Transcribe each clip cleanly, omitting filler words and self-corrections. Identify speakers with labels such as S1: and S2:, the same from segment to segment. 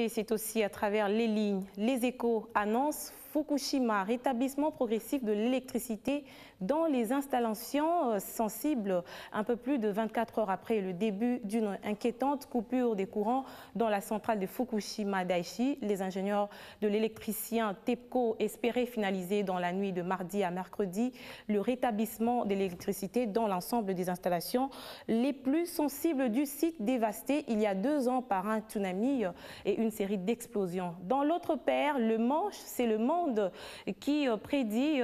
S1: C'est aussi à travers les lignes. Les Échos annoncent Fukushima, rétablissement progressif de l'électricité dans les installations sensibles un peu plus de 24 heures après le début d'une inquiétante coupure des courants dans la centrale de Fukushima Daiichi. Les ingénieurs de l'électricien TEPCO espéraient finaliser dans la nuit de mardi à mercredi le rétablissement de l'électricité dans l'ensemble des installations les plus sensibles du site dévasté il y a 2 ans par un tsunami et une série d'explosions. Dans l'autre paire, le Manche, c'est le monde qui prédit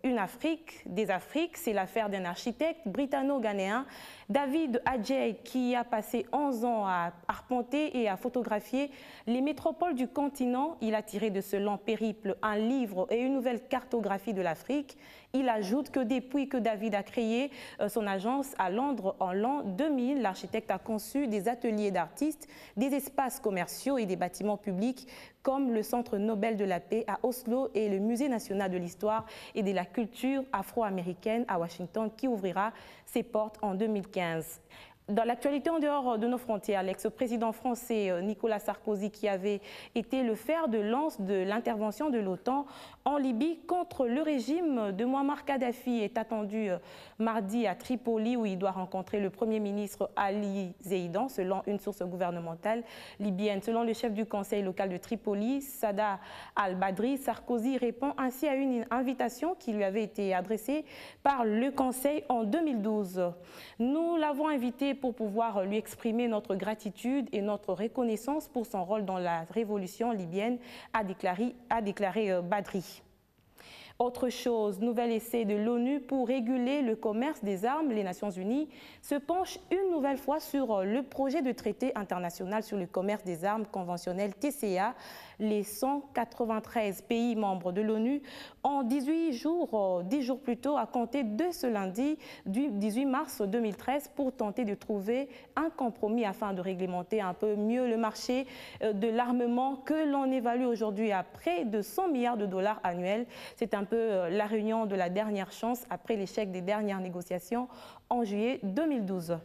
S1: une Afrique, des Afriques. C'est l'affaire d'un architecte britanno-ghanéen, David Adjaye, qui a passé 11 ans à arpenter et à photographier les métropoles du continent. Il a tiré de ce long périple un livre et une nouvelle cartographie de l'Afrique. Il ajoute que depuis que David a créé son agence à Londres en l'an 2000, l'architecte a conçu des ateliers d'artistes, des espaces commerciaux et des bâtiments publics comme le Centre Nobel de la paix à Oslo et le Musée national de l'histoire et de la culture afro-américaine à Washington qui ouvrira ses portes en 2015. Dans l'actualité en dehors de nos frontières, l'ex-président français Nicolas Sarkozy, qui avait été le fer de lance de l'intervention de l'OTAN en Libye contre le régime de Mouammar Kadhafi, est attendu mardi à Tripoli où il doit rencontrer le Premier ministre Ali Zeidan, selon une source gouvernementale libyenne. Selon le chef du conseil local de Tripoli, Sada al-Badri, Sarkozy répond ainsi à une invitation qui lui avait été adressée par le conseil en 2012. Nous l'avons invité pour pouvoir lui exprimer notre gratitude et notre reconnaissance pour son rôle dans la révolution libyenne, a déclaré Badri. Autre chose, nouvel essai de l'ONU pour réguler le commerce des armes. Les Nations Unies se penchent une nouvelle fois sur le projet de traité international sur le commerce des armes conventionnelles TCA. Les 193 pays membres de l'ONU ont 10 jours plus tôt à compter de ce lundi du 18 mars 2013 pour tenter de trouver un compromis afin de réglementer un peu mieux le marché de l'armement que l'on évalue aujourd'hui à près de 100 milliards de dollars annuels. C'est un peu la réunion de la dernière chance après l'échec des dernières négociations en juillet 2012.